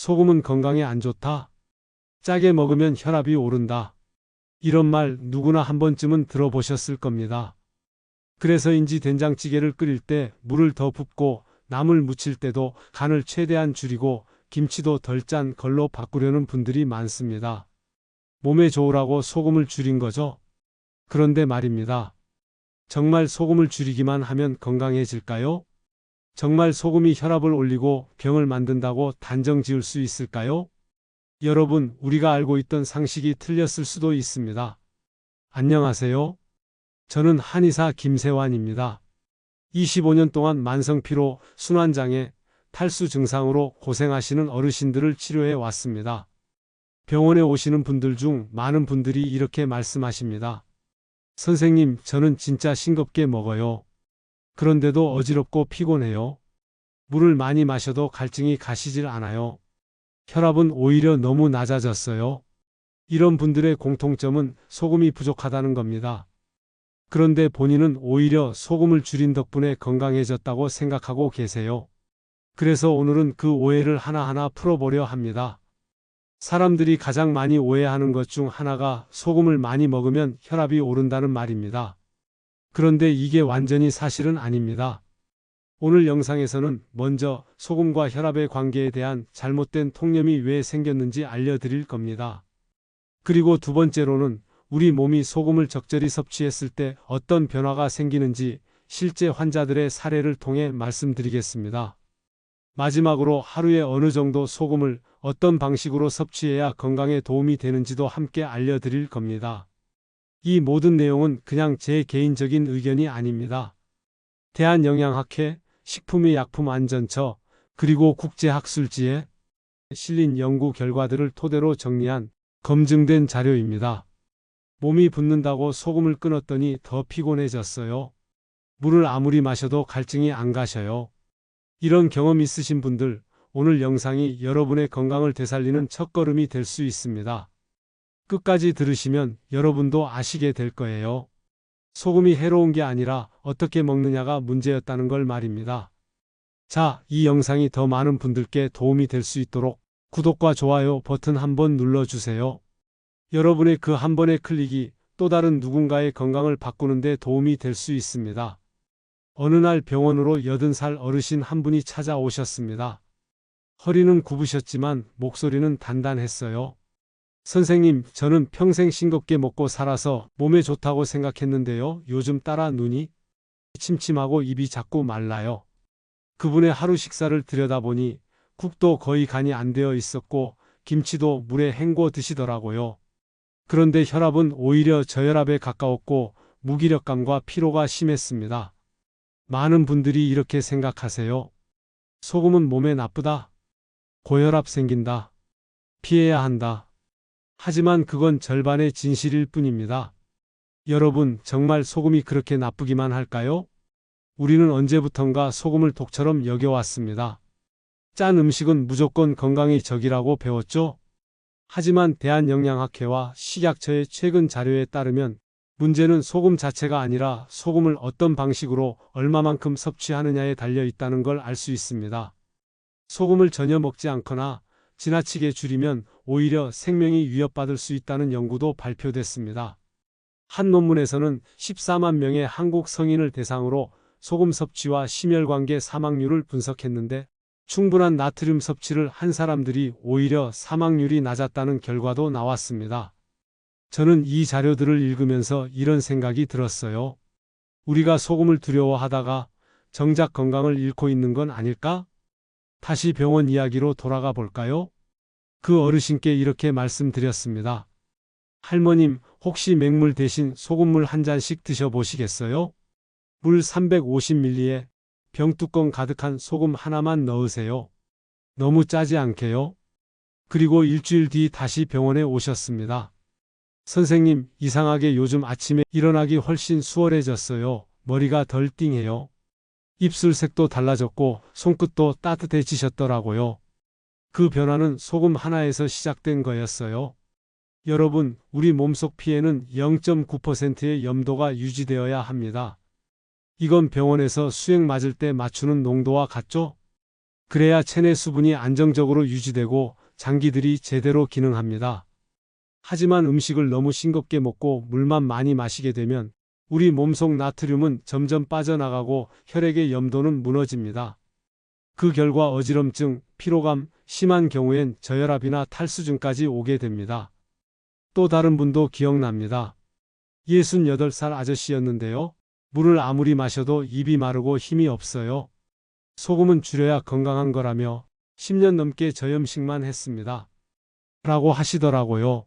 소금은 건강에 안 좋다. 짜게 먹으면 혈압이 오른다. 이런 말 누구나 한 번쯤은 들어보셨을 겁니다. 그래서인지 된장찌개를 끓일 때 물을 더 붓고 나물 무칠 때도 간을 최대한 줄이고 김치도 덜 짠 걸로 바꾸려는 분들이 많습니다. 몸에 좋으라고 소금을 줄인 거죠. 그런데 말입니다. 정말 소금을 줄이기만 하면 건강해질까요? 정말 소금이 혈압을 올리고 병을 만든다고 단정 지을 수 있을까요? 여러분, 우리가 알고 있던 상식이 틀렸을 수도 있습니다. 안녕하세요. 저는 한의사 김세환입니다. 25년 동안 만성피로, 순환장애, 탈수 증상으로 고생하시는 어르신들을 치료해 왔습니다. 병원에 오시는 분들 중 많은 분들이 이렇게 말씀하십니다. 선생님, 저는 진짜 싱겁게 먹어요. 그런데도 어지럽고 피곤해요. 물을 많이 마셔도 갈증이 가시질 않아요. 혈압은 오히려 너무 낮아졌어요. 이런 분들의 공통점은 소금이 부족하다는 겁니다. 그런데 본인은 오히려 소금을 줄인 덕분에 건강해졌다고 생각하고 계세요. 그래서 오늘은 그 오해를 하나하나 풀어보려 합니다. 사람들이 가장 많이 오해하는 것 중 하나가 소금을 많이 먹으면 혈압이 오른다는 말입니다. 그런데 이게 완전히 사실은 아닙니다. 오늘 영상에서는 먼저 소금과 혈압의 관계에 대한 잘못된 통념이 왜 생겼는지 알려드릴 겁니다. 그리고 두 번째로는 우리 몸이 소금을 적절히 섭취했을 때 어떤 변화가 생기는지 실제 환자들의 사례를 통해 말씀드리겠습니다. 마지막으로 하루에 어느 정도 소금을 어떤 방식으로 섭취해야 건강에 도움이 되는지도 함께 알려드릴 겁니다. 이 모든 내용은 그냥 제 개인적인 의견이 아닙니다. 대한영양학회, 식품의약품안전처, 그리고 국제학술지에 실린 연구 결과들을 토대로 정리한 검증된 자료입니다. 몸이 붓는다고 소금을 끊었더니 더 피곤해졌어요. 물을 아무리 마셔도 갈증이 안 가셔요. 이런 경험 있으신 분들, 오늘 영상이 여러분의 건강을 되살리는 첫걸음이 될 수 있습니다. 끝까지 들으시면 여러분도 아시게 될 거예요. 소금이 해로운 게 아니라 어떻게 먹느냐가 문제였다는 걸 말입니다. 자, 이 영상이 더 많은 분들께 도움이 될 수 있도록 구독과 좋아요 버튼 한번 눌러주세요. 여러분의 그 한 번의 클릭이 또 다른 누군가의 건강을 바꾸는 데 도움이 될 수 있습니다. 어느 날 병원으로 80살 어르신 한 분이 찾아오셨습니다. 허리는 굽으셨지만 목소리는 단단했어요. 선생님, 저는 평생 싱겁게 먹고 살아서 몸에 좋다고 생각했는데요. 요즘 따라 눈이 침침하고 입이 자꾸 말라요. 그분의 하루 식사를 들여다보니 국도 거의 간이 안 되어 있었고 김치도 물에 헹궈 드시더라고요. 그런데 혈압은 오히려 저혈압에 가까웠고 무기력감과 피로가 심했습니다. 많은 분들이 이렇게 생각하세요. 소금은 몸에 나쁘다. 고혈압 생긴다. 피해야 한다. 하지만 그건 절반의 진실일 뿐입니다. 여러분, 정말 소금이 그렇게 나쁘기만 할까요? 우리는 언제부턴가 소금을 독처럼 여겨왔습니다. 짠 음식은 무조건 건강의 적이라고 배웠죠? 하지만 대한영양학회와 식약처의 최근 자료에 따르면 문제는 소금 자체가 아니라 소금을 어떤 방식으로 얼마만큼 섭취하느냐에 달려 있다는 걸 알 수 있습니다. 소금을 전혀 먹지 않거나 지나치게 줄이면 오히려 생명이 위협받을 수 있다는 연구도 발표됐습니다. 한 논문에서는 14만 명의 한국 성인을 대상으로 소금 섭취와 심혈관계 사망률을 분석했는데 충분한 나트륨 섭취를 한 사람들이 오히려 사망률이 낮았다는 결과도 나왔습니다. 저는 이 자료들을 읽으면서 이런 생각이 들었어요. 우리가 소금을 두려워하다가 정작 건강을 잃고 있는 건 아닐까? 다시 병원 이야기로 돌아가 볼까요? 그 어르신께 이렇게 말씀드렸습니다. 할머님, 혹시 맹물 대신 소금물 한 잔씩 드셔보시겠어요? 물 350ml에 병뚜껑 가득한 소금 하나만 넣으세요. 너무 짜지 않게요? 그리고 일주일 뒤 다시 병원에 오셨습니다. 선생님, 이상하게 요즘 아침에 일어나기 훨씬 수월해졌어요. 머리가 덜 띵해요. 입술색도 달라졌고 손끝도 따뜻해지셨더라고요. 그 변화는 소금 하나에서 시작된 거였어요. 여러분, 우리 몸속 피에는 0.9%의 염도가 유지되어야 합니다. 이건 병원에서 수액 맞을 때 맞추는 농도와 같죠? 그래야 체내 수분이 안정적으로 유지되고 장기들이 제대로 기능합니다. 하지만 음식을 너무 싱겁게 먹고 물만 많이 마시게 되면 우리 몸속 나트륨은 점점 빠져나가고 혈액의 염도는 무너집니다. 그 결과 어지럼증, 피로감, 심한 경우엔 저혈압이나 탈수증까지 오게 됩니다. 또 다른 분도 기억납니다. 68살 아저씨였는데요. 물을 아무리 마셔도 입이 마르고 힘이 없어요. 소금은 줄여야 건강한 거라며 10년 넘게 저염식만 했습니다. 라고 하시더라고요.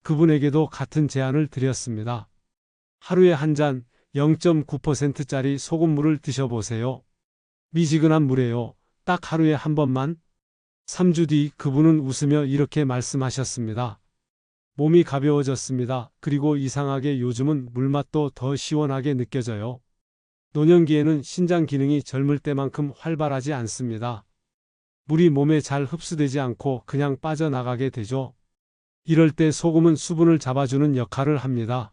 그분에게도 같은 제안을 드렸습니다. 하루에 한 잔 0.9%짜리 소금물을 드셔보세요. 미지근한 물에요. 딱 하루에 한 번만. 3주 뒤 그분은 웃으며 이렇게 말씀하셨습니다. 몸이 가벼워졌습니다. 그리고 이상하게 요즘은 물맛도 더 시원하게 느껴져요. 노년기에는 신장 기능이 젊을 때만큼 활발하지 않습니다. 물이 몸에 잘 흡수되지 않고 그냥 빠져나가게 되죠. 이럴 때 소금은 수분을 잡아주는 역할을 합니다.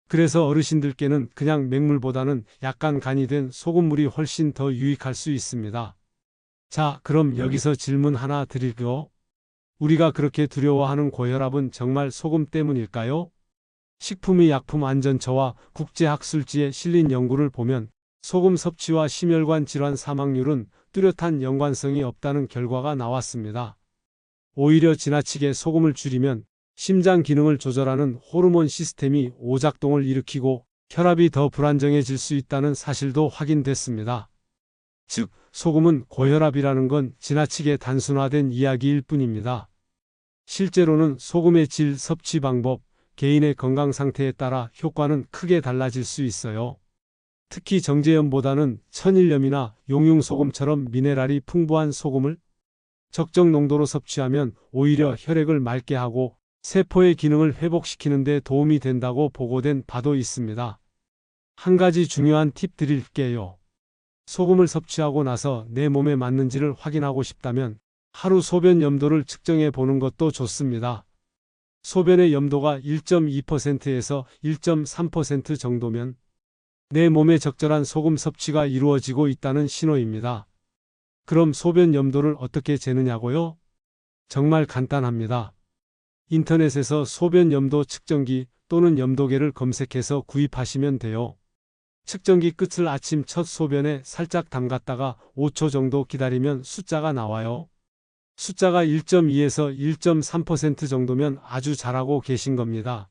그래서 어르신들께는 그냥 맹물보다는 약간 간이 된 소금물이 훨씬 더 유익할 수 있습니다. 자, 그럼 여기서 질문 하나 드릴게요. 우리가 그렇게 두려워하는 고혈압은 정말 소금 때문일까요? 식품의약품안전처와 국제학술지에 실린 연구를 보면 소금 섭취와 심혈관 질환 사망률은 뚜렷한 연관성이 없다는 결과가 나왔습니다. 오히려 지나치게 소금을 줄이면 심장 기능을 조절하는 호르몬 시스템이 오작동을 일으키고 혈압이 더 불안정해질 수 있다는 사실도 확인됐습니다. 즉, 소금은 고혈압이라는 건 지나치게 단순화된 이야기일 뿐입니다. 실제로는 소금의 질, 섭취 방법, 개인의 건강 상태에 따라 효과는 크게 달라질 수 있어요. 특히 정제염보다는 천일염이나 용융소금처럼 미네랄이 풍부한 소금을 적정 농도로 섭취하면 오히려 혈액을 맑게 하고 세포의 기능을 회복시키는 데 도움이 된다고 보고된 바도 있습니다. 한 가지 중요한 팁 드릴게요. 소금을 섭취하고 나서 내 몸에 맞는지를 확인하고 싶다면 하루 소변 염도를 측정해 보는 것도 좋습니다. 소변의 염도가 1.2%에서 1.3% 정도면 내 몸에 적절한 소금 섭취가 이루어지고 있다는 신호입니다. 그럼 소변 염도를 어떻게 재느냐고요? 정말 간단합니다. 인터넷에서 소변 염도 측정기 또는 염도계를 검색해서 구입하시면 돼요. 측정기 끝을 아침 첫 소변에 살짝 담갔다가 5초 정도 기다리면 숫자가 나와요. 숫자가 1.2에서 1.3% 정도면 아주 잘하고 계신 겁니다.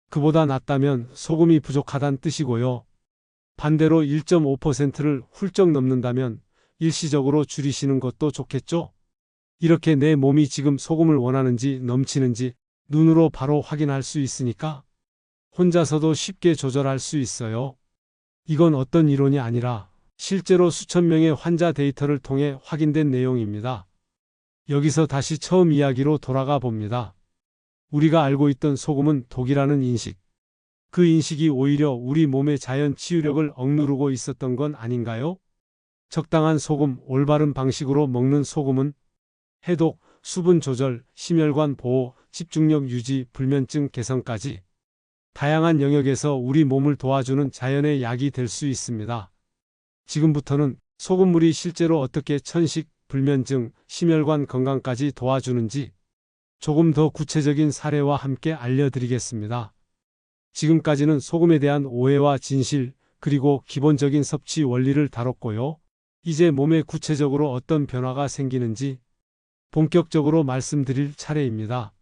그보다 낮다면 소금이 부족하다는 뜻이고요. 반대로 1.5%를 훌쩍 넘는다면 일시적으로 줄이시는 것도 좋겠죠? 이렇게 내 몸이 지금 소금을 원하는지 넘치는지 눈으로 바로 확인할 수 있으니까 혼자서도 쉽게 조절할 수 있어요. 이건 어떤 이론이 아니라 실제로 수천 명의 환자 데이터를 통해 확인된 내용입니다. 여기서 다시 처음 이야기로 돌아가 봅니다. 우리가 알고 있던 소금은 독이라는 인식. 그 인식이 오히려 우리 몸의 자연 치유력을 억누르고 있었던 건 아닌가요? 적당한 소금, 올바른 방식으로 먹는 소금은 해독, 수분 조절, 심혈관 보호, 집중력 유지, 불면증 개선까지 다양한 영역에서 우리 몸을 도와주는 자연의 약이 될 수 있습니다. 지금부터는 소금물이 실제로 어떻게 천식, 불면증, 심혈관 건강까지 도와주는지 조금 더 구체적인 사례와 함께 알려드리겠습니다. 지금까지는 소금에 대한 오해와 진실, 그리고 기본적인 섭취 원리를 다뤘고요. 이제 몸에 구체적으로 어떤 변화가 생기는지 본격적으로 말씀드릴 차례입니다.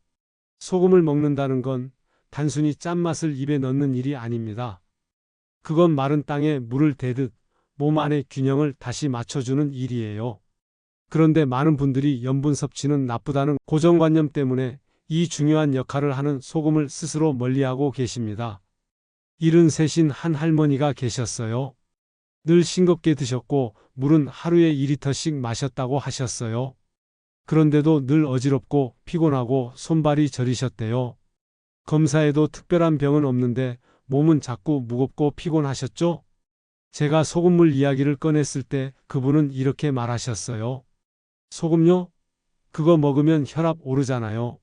소금을 먹는다는 건 단순히 짠맛을 입에 넣는 일이 아닙니다. 그건 마른 땅에 물을 대듯 몸 안의 균형을 다시 맞춰주는 일이에요. 그런데 많은 분들이 염분 섭취는 나쁘다는 고정관념 때문에 이 중요한 역할을 하는 소금을 스스로 멀리하고 계십니다. 73인 한 할머니가 계셨어요. 늘 싱겁게 드셨고 물은 하루에 2리터씩 마셨다고 하셨어요. 그런데도 늘 어지럽고 피곤하고 손발이 저리셨대요. 검사에도 특별한 병은 없는데 몸은 자꾸 무겁고 피곤하셨죠? 제가 소금물 이야기를 꺼냈을 때 그분은 이렇게 말하셨어요. 소금요? 그거 먹으면 혈압 오르잖아요.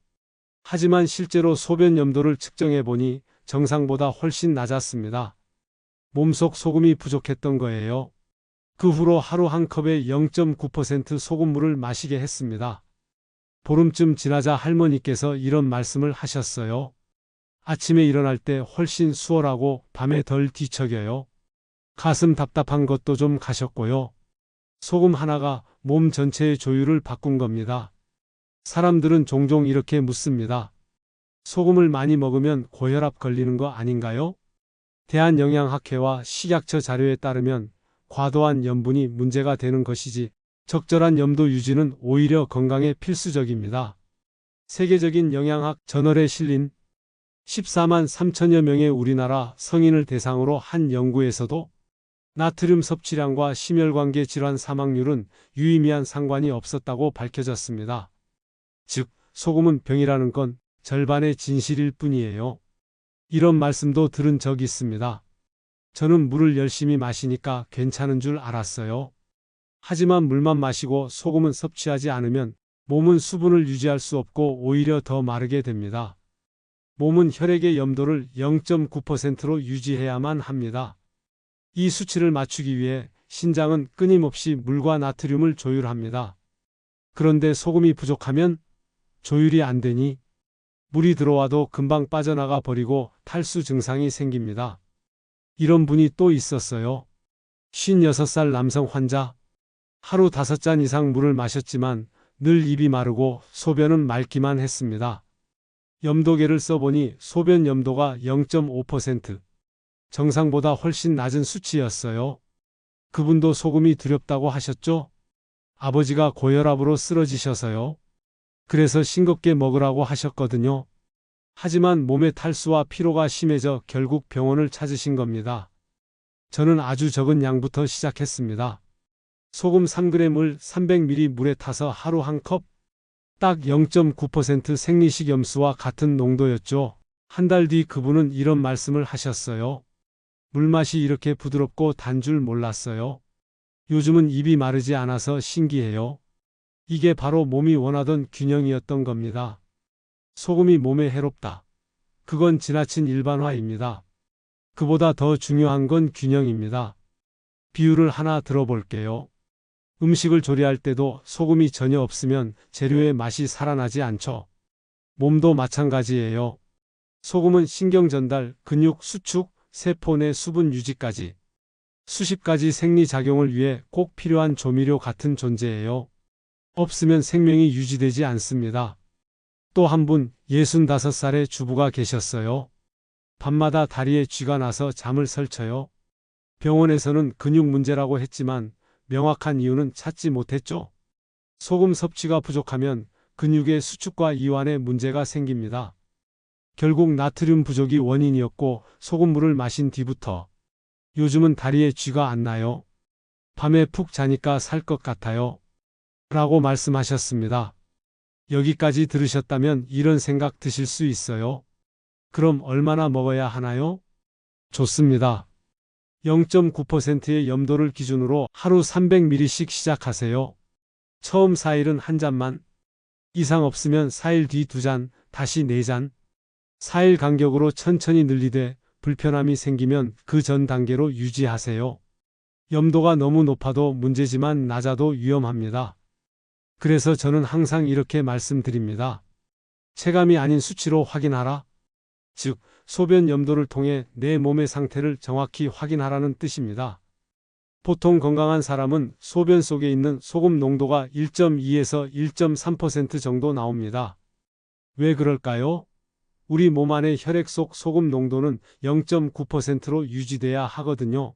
하지만 실제로 소변 염도를 측정해 보니 정상보다 훨씬 낮았습니다. 몸속 소금이 부족했던 거예요. 그 후로 하루 한 컵에 0.9% 소금물을 마시게 했습니다. 보름쯤 지나자 할머니께서 이런 말씀을 하셨어요. 아침에 일어날 때 훨씬 수월하고 밤에 덜 뒤척여요. 가슴 답답한 것도 좀 가셨고요. 소금 하나가 몸 전체의 조율을 바꾼 겁니다. 사람들은 종종 이렇게 묻습니다. 소금을 많이 먹으면 고혈압 걸리는 거 아닌가요? 대한영양학회와 식약처 자료에 따르면 과도한 염분이 문제가 되는 것이지 적절한 염도 유지는 오히려 건강에 필수적입니다. 세계적인 영양학 저널에 실린 14만 3천여 명의 우리나라 성인을 대상으로 한 연구에서도 나트륨 섭취량과 심혈관계 질환 사망률은 유의미한 상관이 없었다고 밝혀졌습니다. 즉, 소금은 병이라는 건 절반의 진실일 뿐이에요. 이런 말씀도 들은 적이 있습니다. 저는 물을 열심히 마시니까 괜찮은 줄 알았어요. 하지만 물만 마시고 소금은 섭취하지 않으면 몸은 수분을 유지할 수 없고 오히려 더 마르게 됩니다. 몸은 혈액의 염도를 0.9%로 유지해야만 합니다. 이 수치를 맞추기 위해 신장은 끊임없이 물과 나트륨을 조율합니다. 그런데 소금이 부족하면 조율이 안 되니 물이 들어와도 금방 빠져나가 버리고 탈수 증상이 생깁니다. 이런 분이 또 있었어요. 56살 남성 환자. 하루 5잔 이상 물을 마셨지만 늘 입이 마르고 소변은 맑기만 했습니다. 염도계를 써보니 소변 염도가 0.5%, 정상보다 훨씬 낮은 수치였어요. 그분도 소금이 두렵다고 하셨죠? 아버지가 고혈압으로 쓰러지셔서요. 그래서 싱겁게 먹으라고 하셨거든요. 하지만 몸의 탈수와 피로가 심해져 결국 병원을 찾으신 겁니다. 저는 아주 적은 양부터 시작했습니다. 소금 3g을 300ml 물에 타서 하루 한 컵, 딱 0.9% 생리식 염수와 같은 농도였죠. 한 달 뒤 그분은 이런 말씀을 하셨어요. 물맛이 이렇게 부드럽고 단 줄 몰랐어요. 요즘은 입이 마르지 않아서 신기해요. 이게 바로 몸이 원하던 균형이었던 겁니다. 소금이 몸에 해롭다. 그건 지나친 일반화입니다. 그보다 더 중요한 건 균형입니다. 비유를 하나 들어볼게요. 음식을 조리할 때도 소금이 전혀 없으면 재료의 맛이 살아나지 않죠. 몸도 마찬가지예요. 소금은 신경 전달, 근육 수축, 세포 내 수분 유지까지 수십 가지 생리작용을 위해 꼭 필요한 조미료 같은 존재예요. 없으면 생명이 유지되지 않습니다. 또 한 분 65살의 주부가 계셨어요. 밤마다 다리에 쥐가 나서 잠을 설쳐요. 병원에서는 근육 문제라고 했지만 명확한 이유는 찾지 못했죠. 소금 섭취가 부족하면 근육의 수축과 이완에 문제가 생깁니다. 결국 나트륨 부족이 원인이었고 소금물을 마신 뒤부터 요즘은 다리에 쥐가 안 나요. 밤에 푹 자니까 살 것 같아요. 라고 말씀하셨습니다. 여기까지 들으셨다면 이런 생각 드실 수 있어요. 그럼 얼마나 먹어야 하나요? 좋습니다. 0.9%의 염도를 기준으로 하루 300ml씩 시작하세요. 처음 4일은 한 잔만, 이상 없으면 4일 뒤 2잔, 다시 4잔, 4일 간격으로 천천히 늘리되 불편함이 생기면 그 전 단계로 유지하세요. 염도가 너무 높아도 문제지만 낮아도 위험합니다. 그래서 저는 항상 이렇게 말씀드립니다. 체감이 아닌 수치로 확인하라. 즉, 소변 염도를 통해 내 몸의 상태를 정확히 확인하라는 뜻입니다. 보통 건강한 사람은 소변 속에 있는 소금 농도가 1.2에서 1.3% 정도 나옵니다. 왜 그럴까요? 우리 몸 안의 혈액 속 소금 농도는 0.9%로 유지돼야 하거든요.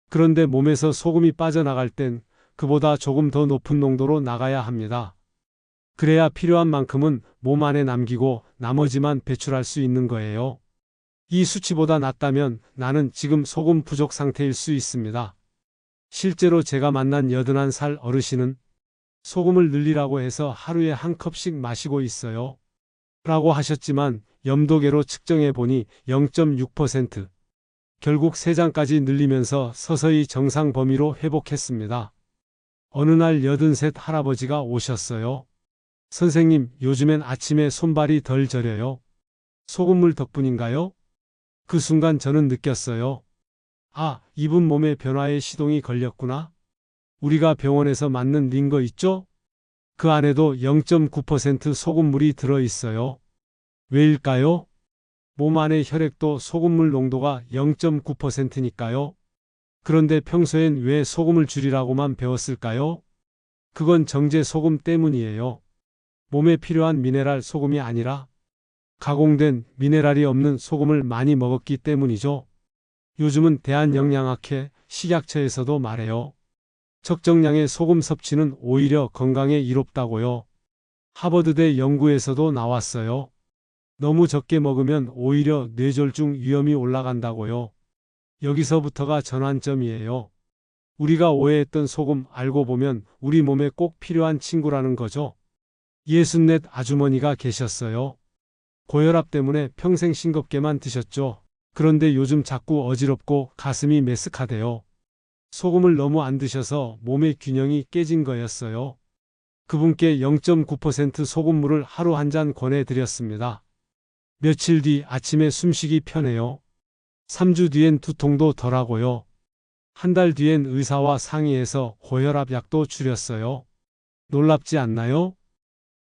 그런데 몸에서 소금이 빠져나갈 땐 그보다 조금 더 높은 농도로 나가야 합니다. 그래야 필요한 만큼은 몸 안에 남기고 나머지만 배출할 수 있는 거예요. 이 수치보다 낮다면 나는 지금 소금 부족 상태일 수 있습니다. 실제로 제가 만난 81살 어르신은 소금을 늘리라고 해서 하루에 한 컵씩 마시고 있어요. 라고 하셨지만 염도계로 측정해 보니 0.6%. 결국 3잔까지 늘리면서 서서히 정상 범위로 회복했습니다. 어느 날 83 할아버지가 오셨어요. 선생님, 요즘엔 아침에 손발이 덜 저려요. 소금물 덕분인가요? 그 순간 저는 느꼈어요. 아, 이분 몸에 변화의 시동이 걸렸구나. 우리가 병원에서 맞는 링거 있죠? 그 안에도 0.9% 소금물이 들어 있어요. 왜일까요? 몸 안의 혈액도 소금물 농도가 0.9%니까요. 그런데 평소엔 왜 소금을 줄이라고만 배웠을까요? 그건 정제 소금 때문이에요. 몸에 필요한 미네랄 소금이 아니라 가공된 미네랄이 없는 소금을 많이 먹었기 때문이죠. 요즘은 대한영양학회 식약처에서도 말해요. 적정량의 소금 섭취는 오히려 건강에 이롭다고요. 하버드대 연구에서도 나왔어요. 너무 적게 먹으면 오히려 뇌졸중 위험이 올라간다고요. 여기서부터가 전환점이에요. 우리가 오해했던 소금 알고 보면 우리 몸에 꼭 필요한 친구라는 거죠. 64 아주머니가 계셨어요. 고혈압 때문에 평생 싱겁게만 드셨죠. 그런데 요즘 자꾸 어지럽고 가슴이 메스카대요. 소금을 너무 안 드셔서 몸의 균형이 깨진 거였어요. 그분께 0.9% 소금물을 하루 한 잔 권해드렸습니다. 며칠 뒤 아침에 숨쉬기 편해요. 3주 뒤엔 두통도 덜하고요. 한 달 뒤엔 의사와 상의해서 고혈압 약도 줄였어요. 놀랍지 않나요?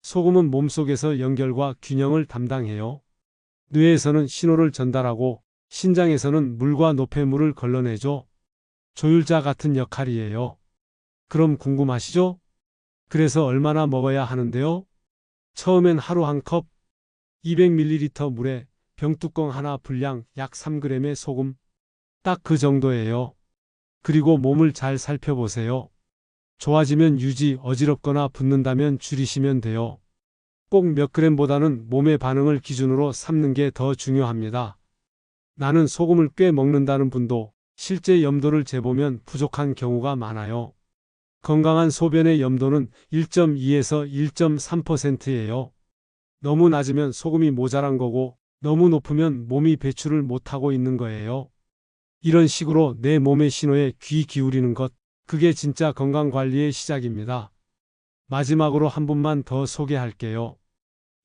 소금은 몸속에서 연결과 균형을 담당해요. 뇌에서는 신호를 전달하고 신장에서는 물과 노폐물을 걸러내죠. 조율자 같은 역할이에요. 그럼 궁금하시죠? 그래서 얼마나 먹어야 하는데요? 처음엔 하루 한 컵, 200ml 물에 병뚜껑 하나 분량 약 3g의 소금, 딱 그 정도예요. 그리고 몸을 잘 살펴보세요. 좋아지면 유지, 어지럽거나 붓는다면 줄이시면 돼요. 꼭 몇 g보다는 몸의 반응을 기준으로 삼는 게 더 중요합니다. 나는 소금을 꽤 먹는다는 분도 실제 염도를 재보면 부족한 경우가 많아요. 건강한 소변의 염도는 1.2에서 1.3%예요. 너무 낮으면 소금이 모자란 거고 너무 높으면 몸이 배출을 못하고 있는 거예요. 이런 식으로 내 몸의 신호에 귀 기울이는 것, 그게 진짜 건강관리의 시작입니다. 마지막으로 한 분만 더 소개할게요.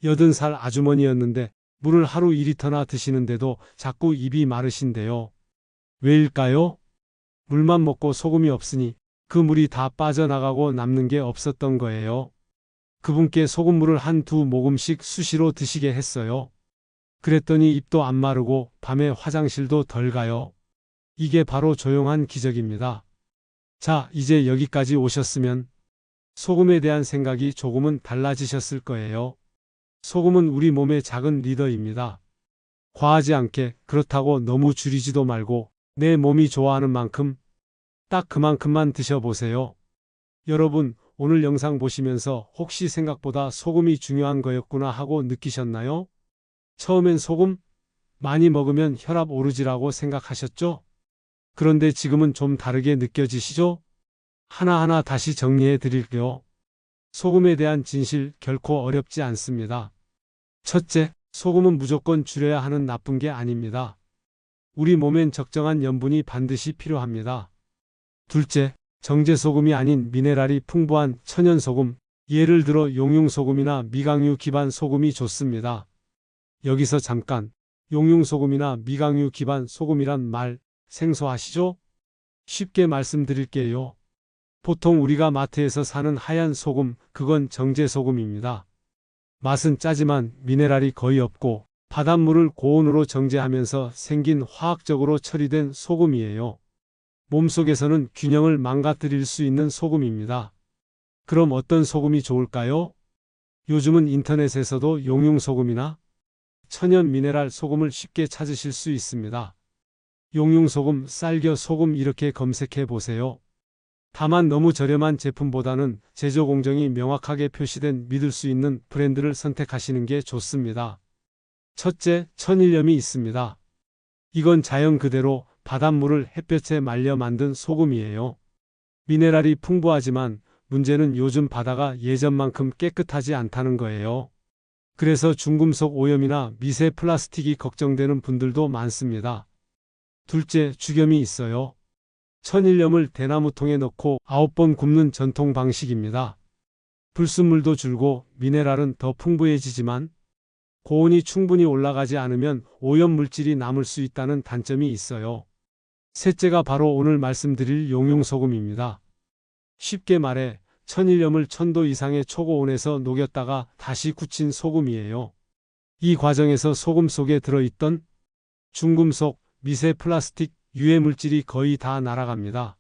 80살 아주머니였는데 물을 하루 2리터나 드시는데도 자꾸 입이 마르신대요. 왜일까요? 물만 먹고 소금이 없으니 그 물이 다 빠져나가고 남는 게 없었던 거예요. 그분께 소금물을 한두 모금씩 수시로 드시게 했어요. 그랬더니 입도 안 마르고 밤에 화장실도 덜 가요. 이게 바로 조용한 기적입니다. 자, 이제 여기까지 오셨으면 소금에 대한 생각이 조금은 달라지셨을 거예요. 소금은 우리 몸의 작은 리더입니다. 과하지 않게, 그렇다고 너무 줄이지도 말고 내 몸이 좋아하는 만큼 딱 그만큼만 드셔보세요. 여러분, 오늘 영상 보시면서 혹시 생각보다 소금이 중요한 거였구나 하고 느끼셨나요? 처음엔 소금 많이 먹으면 혈압 오르지라고 생각하셨죠? 그런데 지금은 좀 다르게 느껴지시죠? 하나하나 다시 정리해 드릴게요. 소금에 대한 진실 결코 어렵지 않습니다. 첫째, 소금은 무조건 줄여야 하는 나쁜 게 아닙니다. 우리 몸엔 적정한 염분이 반드시 필요합니다. 둘째, 정제소금이 아닌 미네랄이 풍부한 천연소금, 예를 들어 용융소금이나 미강유 기반 소금이 좋습니다. 여기서 잠깐, 용융소금이나 미강유 기반 소금이란 말 생소하시죠? 쉽게 말씀드릴게요. 보통 우리가 마트에서 사는 하얀 소금, 그건 정제소금입니다. 맛은 짜지만 미네랄이 거의 없고 바닷물을 고온으로 정제하면서 생긴 화학적으로 처리된 소금이에요. 몸속에서는 균형을 망가뜨릴 수 있는 소금입니다. 그럼 어떤 소금이 좋을까요? 요즘은 인터넷에서도 용융소금이나 천연 미네랄 소금을 쉽게 찾으실 수 있습니다. 용융소금, 쌀겨소금 이렇게 검색해 보세요. 다만 너무 저렴한 제품보다는 제조 공정이 명확하게 표시된 믿을 수 있는 브랜드를 선택하시는 게 좋습니다. 첫째, 천일염이 있습니다. 이건 자연 그대로 바닷물을 햇볕에 말려 만든 소금이에요. 미네랄이 풍부하지만 문제는 요즘 바다가 예전만큼 깨끗하지 않다는 거예요. 그래서 중금속 오염이나 미세 플라스틱이 걱정되는 분들도 많습니다. 둘째, 죽염이 있어요. 천일염을 대나무통에 넣고 9번 굽는 전통 방식입니다. 불순물도 줄고 미네랄은 더 풍부해지지만 고온이 충분히 올라가지 않으면 오염 물질이 남을 수 있다는 단점이 있어요. 셋째가 바로 오늘 말씀드릴 용융소금입니다. 쉽게 말해 천일염을 1000도 이상의 초고온에서 녹였다가 다시 굳힌 소금이에요. 이 과정에서 소금 속에 들어있던 중금속, 미세 플라스틱, 유해 물질이 거의 다 날아갑니다.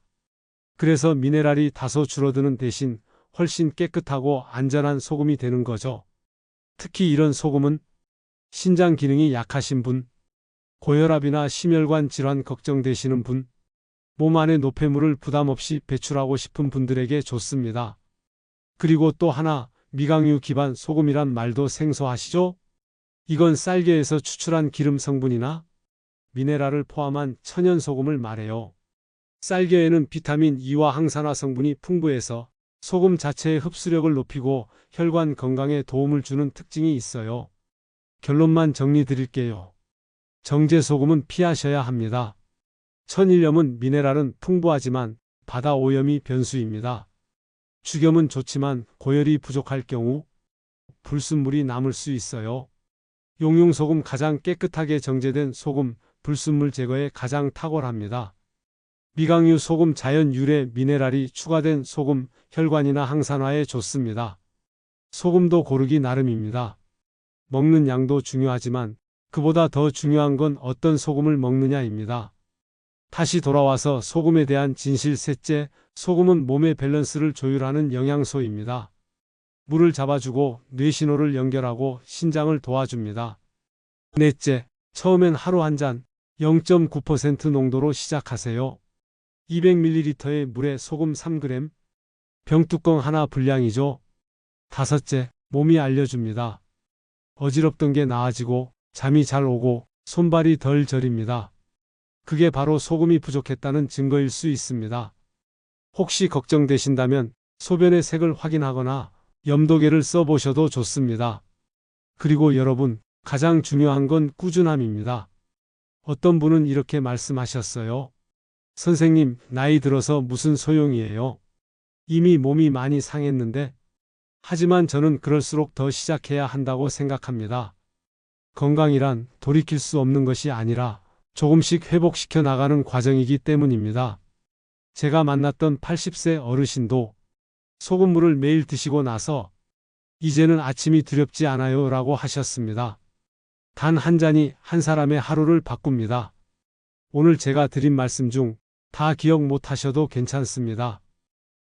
그래서 미네랄이 다소 줄어드는 대신 훨씬 깨끗하고 안전한 소금이 되는 거죠. 특히 이런 소금은 신장 기능이 약하신 분, 고혈압이나 심혈관 질환 걱정되시는 분, 몸 안에 노폐물을 부담 없이 배출하고 싶은 분들에게 좋습니다. 그리고 또 하나, 미강유 기반 소금이란 말도 생소하시죠? 이건 쌀겨에서 추출한 기름 성분이나 미네랄을 포함한 천연 소금을 말해요. 쌀겨에는 비타민 E와 항산화 성분이 풍부해서 소금 자체의 흡수력을 높이고 혈관 건강에 도움을 주는 특징이 있어요. 결론만 정리 드릴게요. 정제 소금은 피하셔야 합니다. 천일염은 미네랄은 풍부하지만 바다 오염이 변수입니다. 죽염은 좋지만 고열이 부족할 경우 불순물이 남을 수 있어요. 용융소금 가장 깨끗하게 정제된 소금, 불순물 제거에 가장 탁월합니다. 미강유 소금 자연 유래 미네랄이 추가된 소금, 혈관이나 항산화에 좋습니다. 소금도 고르기 나름입니다. 먹는 양도 중요하지만 그보다 더 중요한 건 어떤 소금을 먹느냐입니다. 다시 돌아와서 소금에 대한 진실 셋째, 소금은 몸의 밸런스를 조율하는 영양소입니다. 물을 잡아주고 뇌신호를 연결하고 신장을 도와줍니다. 넷째, 처음엔 하루 한 잔 0.9% 농도로 시작하세요. 200ml의 물에 소금 3g, 병뚜껑 하나 분량이죠. 다섯째, 몸이 알려줍니다. 어지럽던 게 나아지고 잠이 잘 오고 손발이 덜 저립니다. 그게 바로 소금이 부족했다는 증거일 수 있습니다. 혹시 걱정되신다면 소변의 색을 확인하거나 염도계를 써보셔도 좋습니다. 그리고 여러분, 가장 중요한 건 꾸준함입니다. 어떤 분은 이렇게 말씀하셨어요. 선생님, 나이 들어서 무슨 소용이에요? 이미 몸이 많이 상했는데. 하지만 저는 그럴수록 더 시작해야 한다고 생각합니다. 건강이란 돌이킬 수 없는 것이 아니라 조금씩 회복시켜 나가는 과정이기 때문입니다. 제가 만났던 80세 어르신도 소금물을 매일 드시고 나서 이제는 아침이 두렵지 않아요 라고 하셨습니다. 단 한 잔이 한 사람의 하루를 바꿉니다. 오늘 제가 드린 말씀 중 다 기억 못 하셔도 괜찮습니다.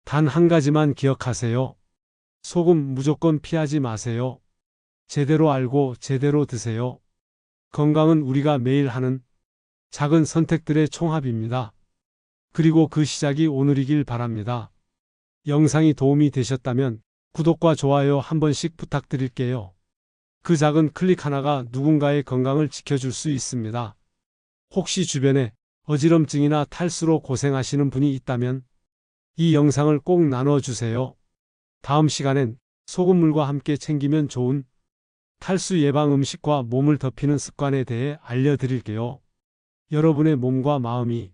단 한 가지만 기억하세요. 소금 무조건 피하지 마세요. 제대로 알고 제대로 드세요. 건강은 우리가 매일 하는 작은 선택들의 총합입니다. 그리고 그 시작이 오늘이길 바랍니다. 영상이 도움이 되셨다면 구독과 좋아요 한 번씩 부탁드릴게요. 그 작은 클릭 하나가 누군가의 건강을 지켜줄 수 있습니다. 혹시 주변에 어지럼증이나 탈수로 고생하시는 분이 있다면 이 영상을 꼭 나눠주세요. 다음 시간엔 소금물과 함께 챙기면 좋은 탈수 예방 음식과 몸을 덮이는 습관에 대해 알려드릴게요. 여러분의 몸과 마음이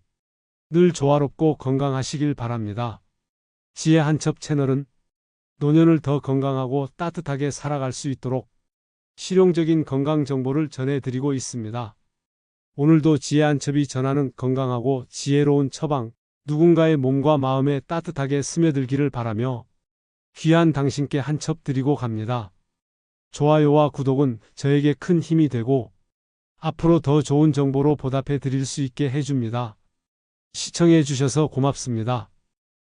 늘 조화롭고 건강하시길 바랍니다. 지혜 한첩 채널은 노년을 더 건강하고 따뜻하게 살아갈 수 있도록 실용적인 건강 정보를 전해드리고 있습니다. 오늘도 지혜 한첩이 전하는 건강하고 지혜로운 처방, 누군가의 몸과 마음에 따뜻하게 스며들기를 바라며 귀한 당신께 한 첩 드리고 갑니다. 좋아요와 구독은 저에게 큰 힘이 되고 앞으로 더 좋은 정보로 보답해 드릴 수 있게 해줍니다. 시청해 주셔서 고맙습니다.